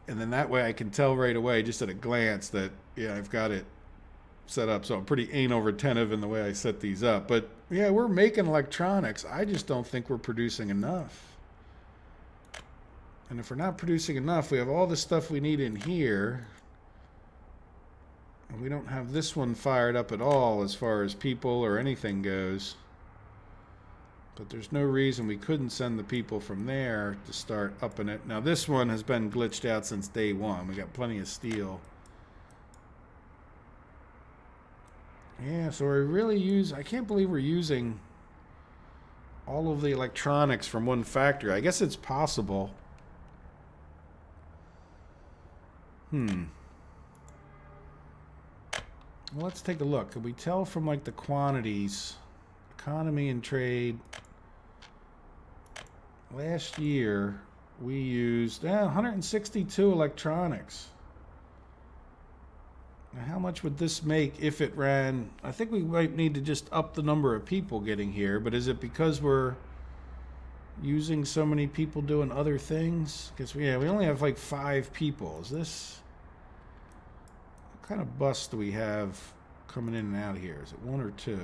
And then that way I can tell right away, just at a glance, that, yeah, I've got it set up. So I'm pretty anal retentive in the way I set these up. But, yeah, we're making electronics. I just don't think we're producing enough. And if we're not producing enough, we have all the stuff we need in here. And we don't have this one fired up at all as far as people or anything goes. But there's no reason we couldn't send the people from there to start upping it. Now this one has been glitched out since day one. We got plenty of steel. Yeah, so we really I can't believe we're using all of the electronics from one factory. I guess it's possible. Well, let's take a look. Could we tell from like the quantities, economy and trade? Last year, we used 162 electronics. Now, how much would this make if it ran? I think we might need to just up the number of people getting here, but is it because we're using so many people doing other things? Because we only have like 5 people. Is this, what kind of bus do we have coming in and out of here? Is it 1 or 2?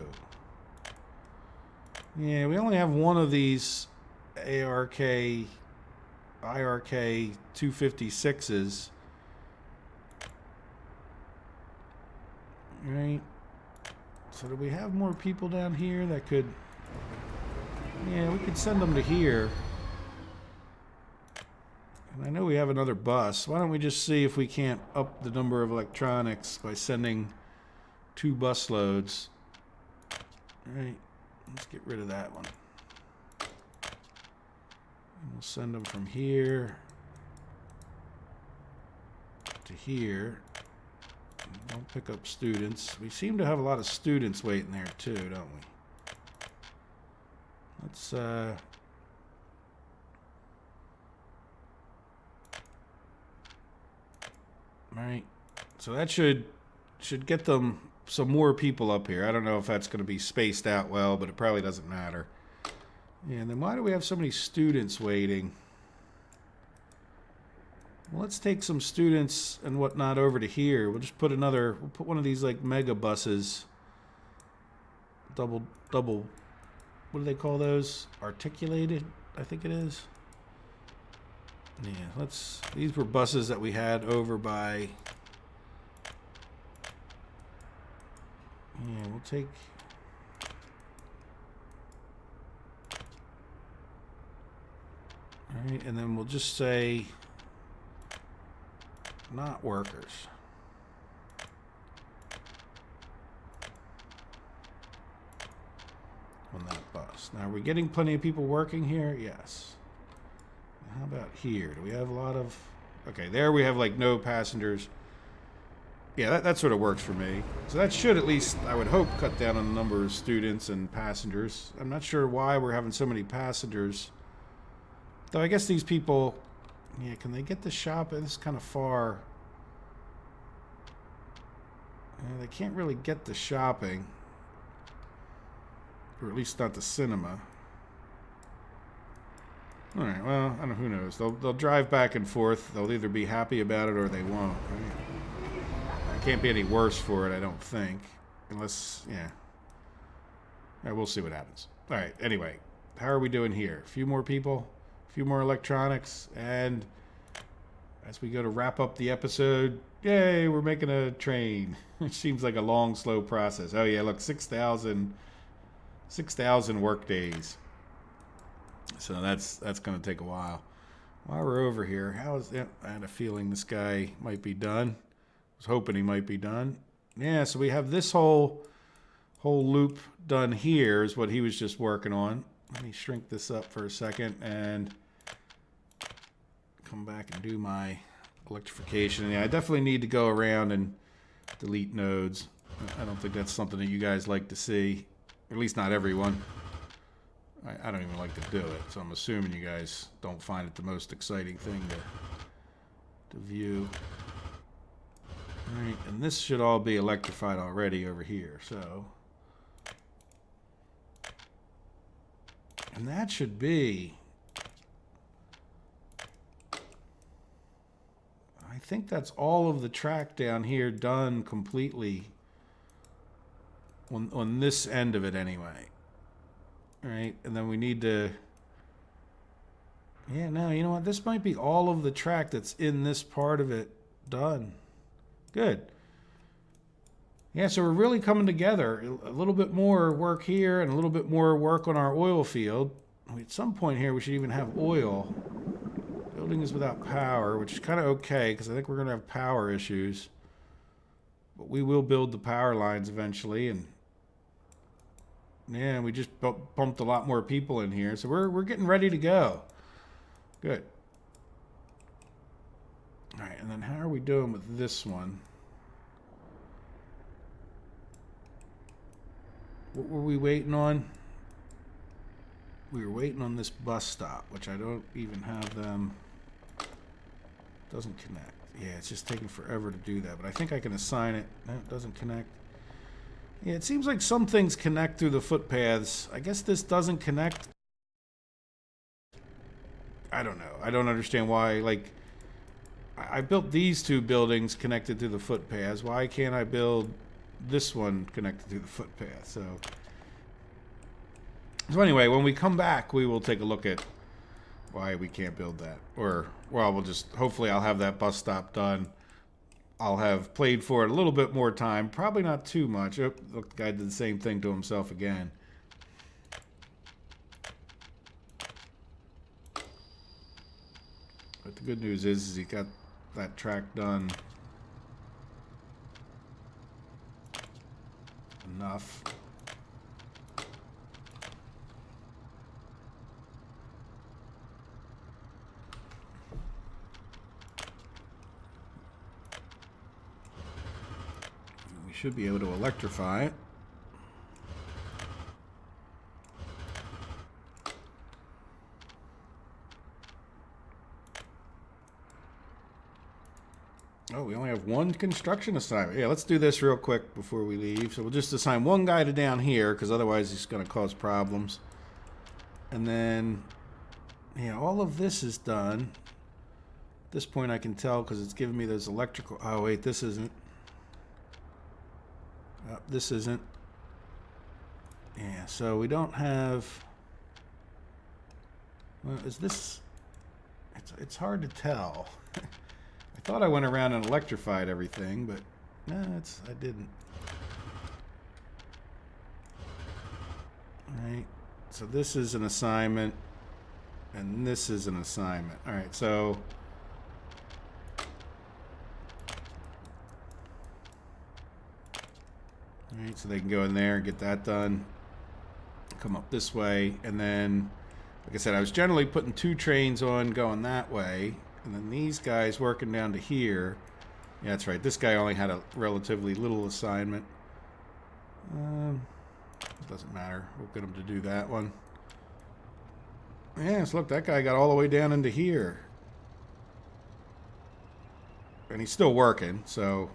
Yeah, we only have one of these IRK 256s. Right. So do we have more people down here that could... Yeah, we could send them to here. And I know we have another bus. Why don't we just see if we can't up the number of electronics by sending 2 bus loads. All right. Let's get rid of that one. And we'll send them from here to here. Don't pick up students. We seem to have a lot of students waiting there too, don't we? Let's all right. So that should get them some more people up here. I don't know if that's going to be spaced out well, but it probably doesn't matter. Yeah, and then why do we have so many students waiting? Well, let's take some students and whatnot over to here. We'll just put we'll put one of these like mega buses. Double, what do they call those? Articulated, I think it is. Yeah, these were buses that we had over by... Yeah, we'll take... All right, and then we'll just say... not workers. On that bus. Now, are we getting plenty of people working here? Yes. How about here? Do we have a lot of... Okay, there we have like no passengers. Yeah, that sort of works for me. So that should at least, I would hope, cut down on the number of students and passengers. I'm not sure why we're having so many passengers. Though I guess these people... Yeah, can they get the shop? This is kind of far. Yeah, they can't really get the shopping. Or at least not the cinema. Alright, well, I don't know, who knows. They'll drive back and forth. They'll either be happy about it or they won't. Right? It can't be any worse for it, I don't think. Unless, yeah. Alright, we'll see what happens. Alright, anyway. How are we doing here? A few more people? A few more electronics? And as we go to wrap up the episode, yay, we're making a train. It seems like a long, slow process. Oh yeah, look, 6,000 work days. So that's going to take a while. While we're over here, I had a feeling this guy might be done. I was hoping he might be done. Yeah, so we have this whole loop done here is what he was just working on. Let me shrink this up for a second and come back and do my electrification. Yeah, I definitely need to go around and delete nodes. I don't think that's something that you guys like to see. At least not everyone. I don't even like to do it, so I'm assuming you guys don't find it the most exciting thing to view. All right, and this should all be electrified already over here, so. And that should be, I think that's all of the track down here done completely on this end of it anyway. All right, and then we need to, yeah, no, you know what? This might be all of the track that's in this part of it done. Good. Yeah, so we're really coming together. A little bit more work here and a little bit more work on our oil field. At some point here, we should even have oil. Building is without power, which is kind of okay because I think we're going to have power issues. But we will build the power lines eventually, and yeah, we just pumped a lot more people in here, so we're getting ready to go. Good. All right, and then how are we doing with this one? What were we waiting on? we were waiting on this bus stop, which I don't even have them. Doesn't connect. Yeah, it's just taking forever to do that, but I think I can assign it. No, it doesn't connect. Yeah, it seems like some things connect through the footpaths. I guess this doesn't connect. I don't know. I don't understand why. Like, I built these two buildings connected to the footpaths. Why can't I build this one connected to the footpath? So anyway, when we come back, we will take a look at why we can't build that. Or, well, we'll just, hopefully I'll have that bus stop done. I'll have played for it a little bit more time. Probably not too much. Oh, look, the guy did the same thing to himself again. But the good news is he got that track done enough. We should be able to electrify it. Oh, we only have one construction assignment. Yeah, let's do this real quick before we leave. So we'll just assign one guy to down here, because otherwise he's going to cause problems. And then, yeah, all of this is done. At this point I can tell because it's giving me those electrical... Oh, wait, this isn't. This isn't. Yeah, so we don't have... Well, is this... It's hard to tell. I thought I went around and electrified everything, but no, I didn't. All right, so this is an assignment, and this is an assignment. All right, so so they can go in there and get that done. Come up this way, and then, like I said, I was generally putting 2 trains on going that way. And then these guys working down to here. Yeah, that's right. This guy only had a relatively little assignment. It doesn't matter. We'll get him to do that one. Yes, look, that guy got all the way down into here. And he's still working, so...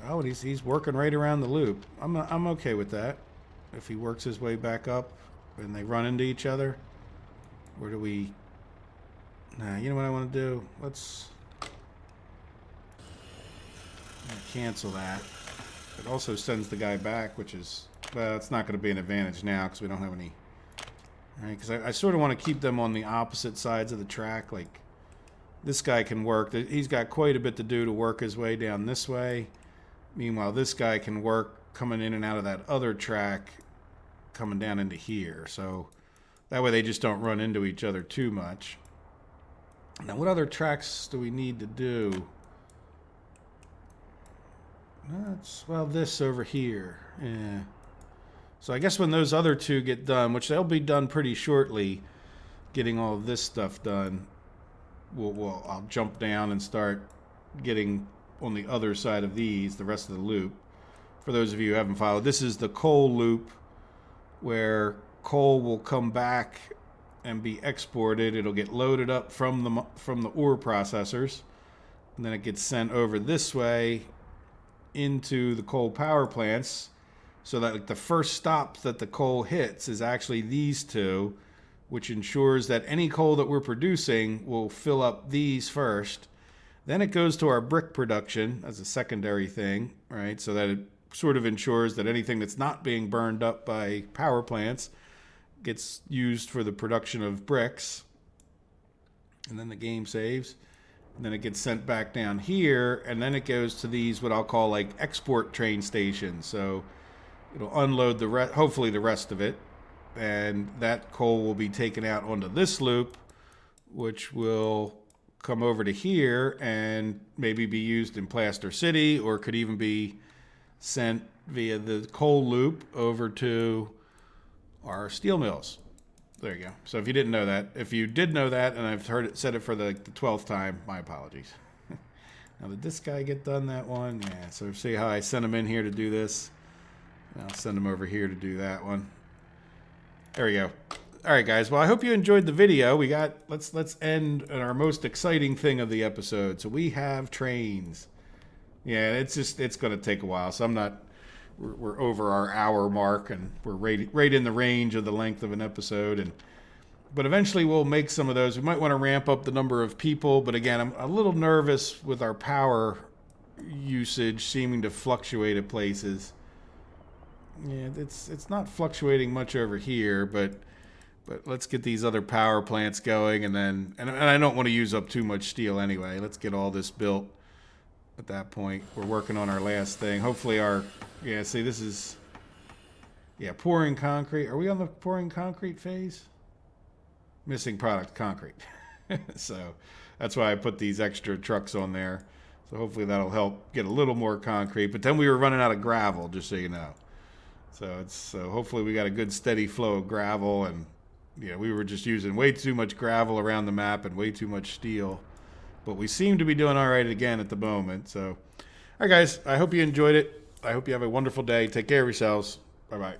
Oh, and he's working right around the loop. I'm okay with that. If he works his way back up and they run into each other. Where do we... Nah, you know what I want to do? Let's cancel that. It also sends the guy back, which is, well, it's not going to be an advantage now because we don't have any. All right, because I sort of want to keep them on the opposite sides of the track. Like, this guy can work. He's got quite a bit to do to work his way down this way. Meanwhile, this guy can work coming in and out of that other track, coming down into here. So that way they just don't run into each other too much. Now, what other tracks do we need to do? Well, this over here. Yeah. So I guess when those other 2 get done, which they'll be done pretty shortly, getting all of this stuff done, I'll jump down and start getting on the other side of these, the rest of the loop. For those of you who haven't followed, this is the coal loop where coal will come back and be exported. It'll get loaded up from the ore processors, and then it gets sent over this way into the coal power plants, so that like the first stop that the coal hits is actually these 2, which ensures that any coal that we're producing will fill up these first. Then it goes to our brick production as a secondary thing, right? So that it sort of ensures that anything that's not being burned up by power plants gets used for the production of bricks. And then the game saves. And then it gets sent back down here, and then it goes to these what I'll call like export train stations. So it'll unload hopefully the rest of it, and that coal will be taken out onto this loop, which will come over to here and maybe be used in Plaster City, or could even be sent via the coal loop over to our steel mills. There you go. So if you didn't know that, if you did know that, and I've said it for the 12th time, my apologies. Now, did this guy get done that one? Yeah, so see how I sent him in here to do this? I'll send him over here to do that one. There we go. All right, guys. Well, I hope you enjoyed the video. We got let's end on our most exciting thing of the episode. So we have trains. Yeah, it's going to take a while. So I'm not. We're over our hour mark, and we're right in the range of the length of an episode. But eventually we'll make some of those. We might want to ramp up the number of people, but again, I'm a little nervous with our power usage seeming to fluctuate at places. Yeah, it's not fluctuating much over here, but let's get these other power plants going, and I don't want to use up too much steel anyway. Let's get all this built. At that point, we're working on our last thing. Hopefully see, this is, pouring concrete. Are we on the pouring concrete phase? Missing product, concrete. So that's why I put these extra trucks on there. So hopefully that'll help get a little more concrete. But then we were running out of gravel, just so you know. So hopefully we got a good steady flow of gravel, and we were just using way too much gravel around the map and way too much steel. But we seem to be doing all right again at the moment. So, all right, guys, I hope you enjoyed it. I hope you have a wonderful day. Take care of yourselves. Bye-bye.